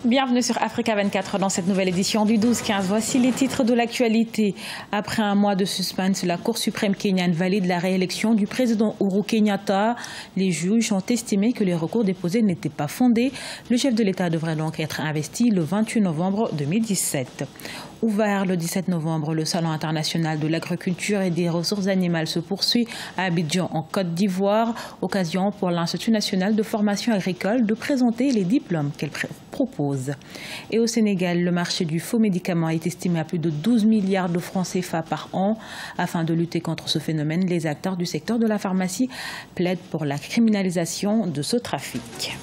Bienvenue sur Africa 24 dans cette nouvelle édition du 12-15. Voici les titres de l'actualité. Après un mois de suspense, la Cour suprême kenyane valide la réélection du président Uhuru Kenyatta. Les juges ont estimé que les recours déposés n'étaient pas fondés. Le chef de l'État devrait donc être investi le 28 novembre 2017. Ouvert le 17 novembre, le Salon international de l'agriculture et des ressources animales se poursuit à Abidjan en Côte d'Ivoire. Occasion pour l'Institut national de formation agricole de présenter les diplômes qu'elle propose. Et au Sénégal, le marché du faux médicament est estimé à plus de 12 milliards de francs CFA par an. Afin de lutter contre ce phénomène, les acteurs du secteur de la pharmacie plaident pour la criminalisation de ce trafic.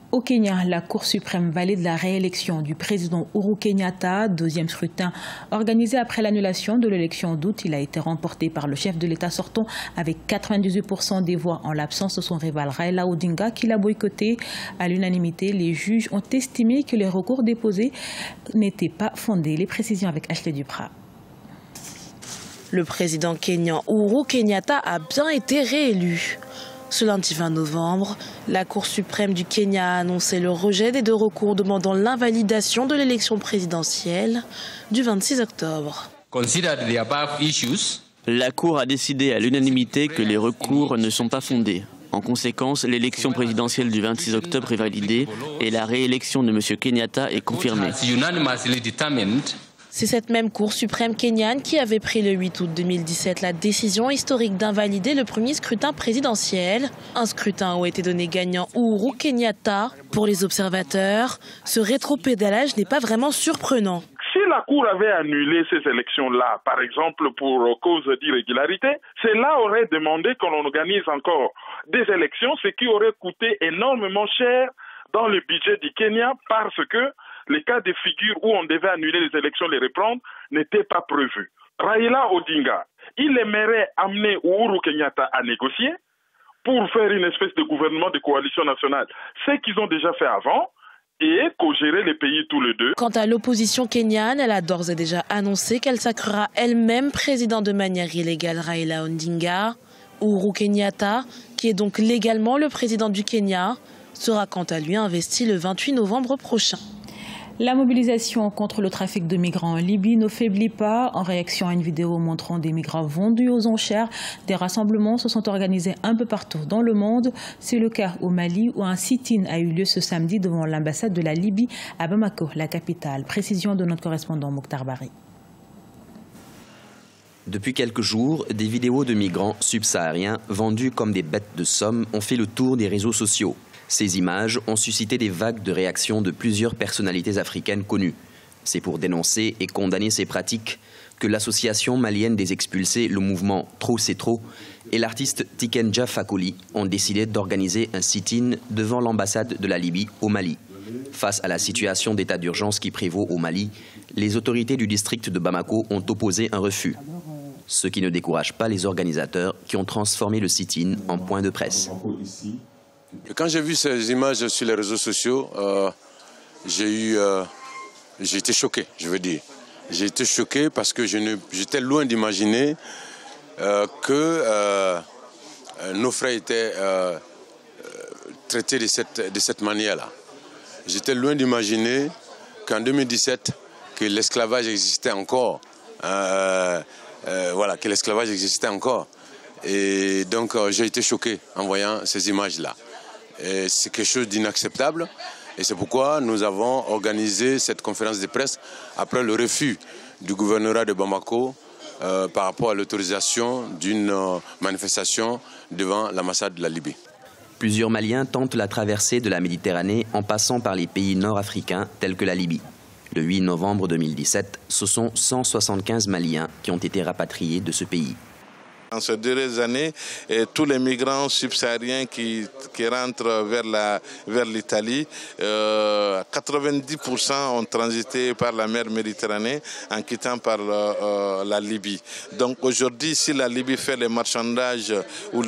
Au Kenya, la Cour suprême valide la réélection du président Uhuru Kenyatta. Deuxième scrutin organisé après l'annulation de l'élection d'août. Il a été remporté par le chef de l'État sortant avec 98% des voix en l'absence de son rival Raila Odinga qui l'a boycotté. À l'unanimité, les juges ont estimé que les recours déposés n'étaient pas fondés. Les précisions avec Ashley Duprat. Le président kenyan Uhuru Kenyatta a bien été réélu. Ce lundi 20 novembre, la Cour suprême du Kenya a annoncé le rejet des deux recours demandant l'invalidation de l'élection présidentielle du 26 octobre. La Cour a décidé à l'unanimité que les recours ne sont pas fondés. En conséquence, l'élection présidentielle du 26 octobre est validée et la réélection de M. Kenyatta est confirmée. C'est cette même Cour suprême kenyane qui avait pris le 8 août 2017 la décision historique d'invalider le premier scrutin présidentiel. Un scrutin où était donné gagnant Uhuru Kenyatta. Pour les observateurs, ce rétropédalage n'est pas vraiment surprenant. Si la Cour avait annulé ces élections-là, par exemple pour cause d'irrégularité, cela aurait demandé qu'on organise encore des élections, ce qui aurait coûté énormément cher dans le budget du Kenya parce que les cas de figure où on devait annuler les élections, les reprendre, n'étaient pas prévus. Raila Odinga, il aimerait amener Uhuru Kenyatta à négocier pour faire une espèce de gouvernement de coalition nationale. Ce qu'ils ont déjà fait avant et co-gérer les pays tous les deux. Quant à l'opposition kenyane, elle a d'ores et déjà annoncé qu'elle sacrera elle-même président de manière illégale Raila Odinga. Uhuru Kenyatta, qui est donc légalement le président du Kenya, sera quant à lui investi le 28 novembre prochain. La mobilisation contre le trafic de migrants en Libye ne faiblit pas. En réaction à une vidéo montrant des migrants vendus aux enchères, des rassemblements se sont organisés un peu partout dans le monde. C'est le cas au Mali où un sit-in a eu lieu ce samedi devant l'ambassade de la Libye à Bamako, la capitale. Précision de notre correspondant Mokhtar Bari. Depuis quelques jours, des vidéos de migrants subsahariens vendus comme des bêtes de somme ont fait le tour des réseaux sociaux. Ces images ont suscité des vagues de réactions de plusieurs personnalités africaines connues. C'est pour dénoncer et condamner ces pratiques que l'association malienne des expulsés, le mouvement Trop c'est trop, et l'artiste Tikenja Fakoli ont décidé d'organiser un sit-in devant l'ambassade de la Libye au Mali. Face à la situation d'état d'urgence qui prévaut au Mali, les autorités du district de Bamako ont opposé un refus. Ce qui ne décourage pas les organisateurs qui ont transformé le sit-in en point de presse. Quand j'ai vu ces images sur les réseaux sociaux, j'ai été choqué, je veux dire. J'ai été choqué parce que j'étais loin d'imaginer que nos frères étaient traités de cette manière-là. J'étais loin d'imaginer qu'en 2017, que l'esclavage existait encore. Voilà, que l'esclavage existait encore. Et donc j'ai été choqué en voyant ces images-là. C'est quelque chose d'inacceptable et c'est pourquoi nous avons organisé cette conférence de presse après le refus du gouvernorat de Bamako par rapport à l'autorisation d'une manifestation devant l'ambassade de la Libye. Plusieurs Maliens tentent la traversée de la Méditerranée en passant par les pays nord-africains tels que la Libye. Le 8 novembre 2017, ce sont 175 Maliens qui ont été rapatriés de ce pays. En ces dernières années, tous les migrants subsahariens qui rentrent vers l'Italie, 90% ont transité par la mer Méditerranée en quittant par la Libye. Donc aujourd'hui, si la Libye fait les marchandages ou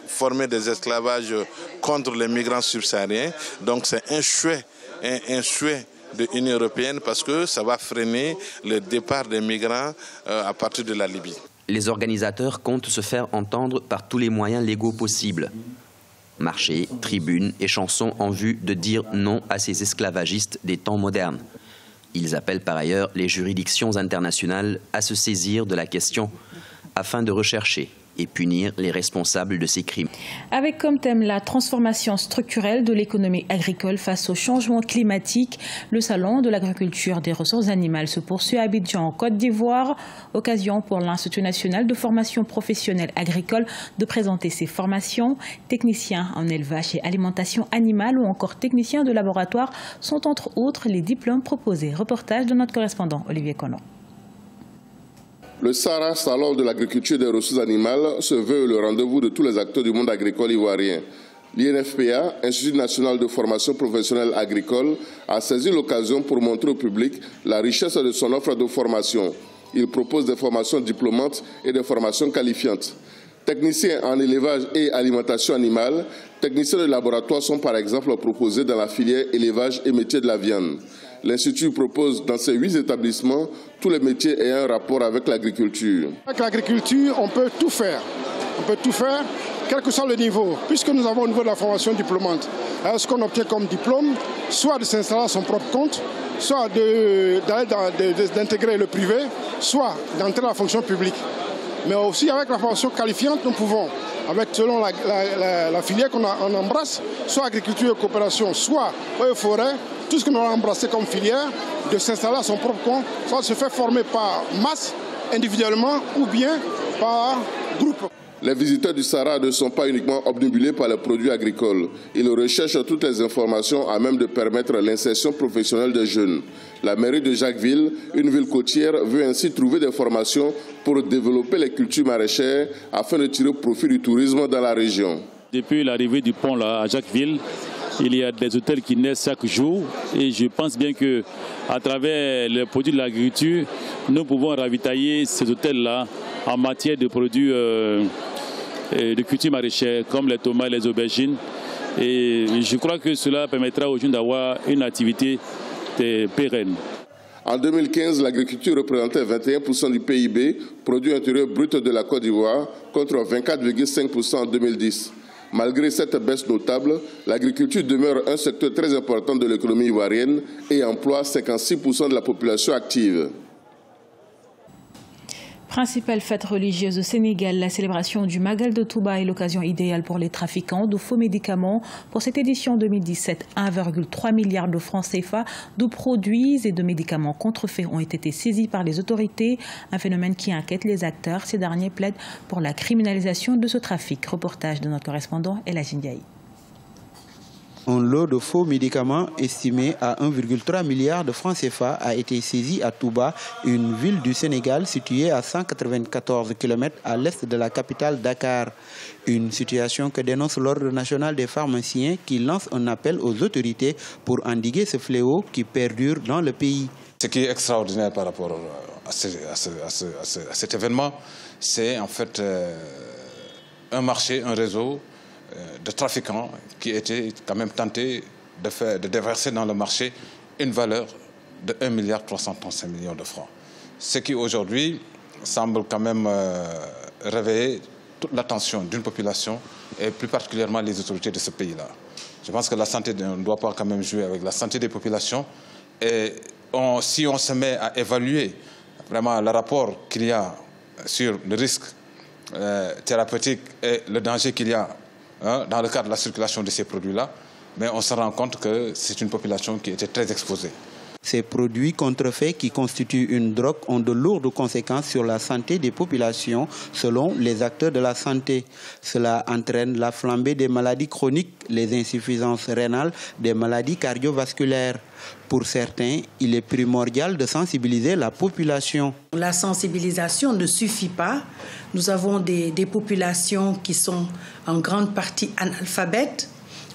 former des esclavages contre les migrants subsahariens, donc c'est un souhait de l'Union européenne parce que ça va freiner le départ des migrants à partir de la Libye. Les organisateurs comptent se faire entendre par tous les moyens légaux possibles. Marchés, tribunes et chansons en vue de dire non à ces esclavagistes des temps modernes. Ils appellent par ailleurs les juridictions internationales à se saisir de la question afin de rechercher et punir les responsables de ces crimes. Avec comme thème la transformation structurelle de l'économie agricole face au changement climatique, le salon de l'agriculture des ressources animales se poursuit à Abidjan, en Côte d'Ivoire. Occasion pour l'Institut national de formation professionnelle agricole de présenter ses formations. Techniciens en élevage et alimentation animale ou encore techniciens de laboratoire sont entre autres les diplômes proposés. Reportage de notre correspondant Olivier Conon. Le Sahara, salon de l'agriculture des ressources animales, se veut le rendez-vous de tous les acteurs du monde agricole ivoirien. L'INFPA, Institut national de formation professionnelle agricole, a saisi l'occasion pour montrer au public la richesse de son offre de formation. Il propose des formations diplômantes et des formations qualifiantes. Techniciens en élevage et alimentation animale, techniciens de laboratoire sont par exemple proposés dans la filière élevage et métiers de la viande. L'Institut propose dans ces 8 établissements tous les métiers ayant un rapport avec l'agriculture. Avec l'agriculture, on peut tout faire. On peut tout faire, quel que soit le niveau. Puisque nous avons au niveau de la formation diplômante, ce qu'on obtient comme diplôme, soit de s'installer à son propre compte, soit d'intégrer le privé, soit d'entrer dans la fonction publique. Mais aussi avec la formation qualifiante, nous pouvons, selon la filière qu'on embrasse, soit agriculture et coopération, soit eaux et forêt, tout ce que nous avons embrassé comme filière, de s'installer à son propre compte, soit de se faire former par masse, individuellement, ou bien par groupe. Les visiteurs du Sahara ne sont pas uniquement obnubilés par les produits agricoles. Ils recherchent toutes les informations à même de permettre l'insertion professionnelle des jeunes. La mairie de Jacquesville, une ville côtière, veut ainsi trouver des formations pour développer les cultures maraîchères afin de tirer profit du tourisme dans la région. Depuis l'arrivée du pont là, à Jacquesville, il y a des hôtels qui naissent chaque jour et je pense bien qu'à travers les produits de l'agriculture, nous pouvons ravitailler ces hôtels-là en matière de produits de culture maraîchère comme les tomates, les aubergines. Et je crois que cela permettra aux jeunes d'avoir une activité pérenne. En 2015, l'agriculture représentait 21% du PIB, produit intérieur brut de la Côte d'Ivoire, contre 24,5% en 2010. Malgré cette baisse notable, l'agriculture demeure un secteur très important de l'économie ivoirienne et emploie 56% de la population active. Principale fête religieuse au Sénégal, la célébration du Magal de Touba est l'occasion idéale pour les trafiquants de faux médicaments. Pour cette édition 2017, 1,3 milliard de francs CFA de produits et de médicaments contrefaits ont été saisis par les autorités. Un phénomène qui inquiète les acteurs. Ces derniers plaident pour la criminalisation de ce trafic. Reportage de notre correspondant Elhadji Ndiaye. Un lot de faux médicaments estimé à 1,3 milliard de francs CFA a été saisi à Touba, une ville du Sénégal située à 194 km à l'est de la capitale Dakar. Une situation que dénonce l'Ordre national des pharmaciens qui lance un appel aux autorités pour endiguer ce fléau qui perdure dans le pays. Ce qui est extraordinaire par rapport à cet événement, c'est en fait un marché, un réseau de trafiquants qui étaient quand même tentés de déverser dans le marché une valeur de 1,335 milliard de francs. Ce qui aujourd'hui semble quand même réveiller toute l'attention d'une population et plus particulièrement les autorités de ce pays-là. Je pense que la santé, on ne doit pas quand même jouer avec la santé des populations. Et si on se met à évaluer vraiment le rapport qu'il y a sur le risque thérapeutique et le danger qu'il y a dans le cadre de la circulation de ces produits-là, mais on se rend compte que c'est une population qui était très exposée. Ces produits contrefaits qui constituent une drogue ont de lourdes conséquences sur la santé des populations selon les acteurs de la santé. Cela entraîne la flambée des maladies chroniques, les insuffisances rénales, des maladies cardiovasculaires. Pour certains, il est primordial de sensibiliser la population. La sensibilisation ne suffit pas. Nous avons des populations qui sont en grande partie analphabètes,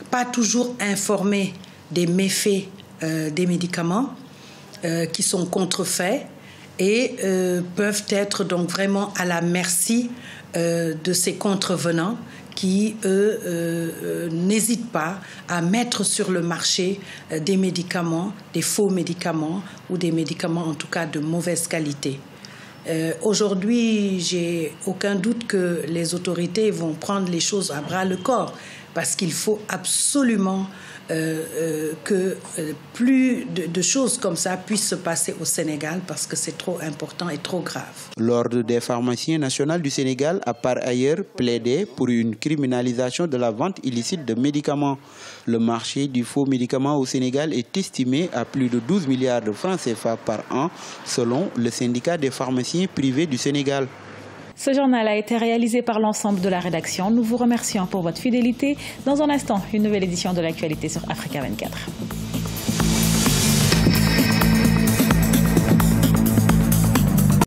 pas toujours informées des méfaits des médicaments qui sont contrefaits et peuvent être donc vraiment à la merci de ces contrevenants qui, eux, n'hésitent pas à mettre sur le marché des médicaments, des faux médicaments ou des médicaments en tout cas de mauvaise qualité. Aujourd'hui, j'ai aucun doute que les autorités vont prendre les choses à bras le corps parce qu'il faut absolument que plus de choses comme ça puissent se passer au Sénégal parce que c'est trop important et trop grave. L'Ordre des pharmaciens nationaux du Sénégal a par ailleurs plaidé pour une criminalisation de la vente illicite de médicaments. Le marché du faux médicament au Sénégal est estimé à plus de 12 milliards de francs CFA par an, selon le syndicat des pharmaciens privés du Sénégal. Ce journal a été réalisé par l'ensemble de la rédaction. Nous vous remercions pour votre fidélité. Dans un instant, une nouvelle édition de l'actualité sur Africa 24.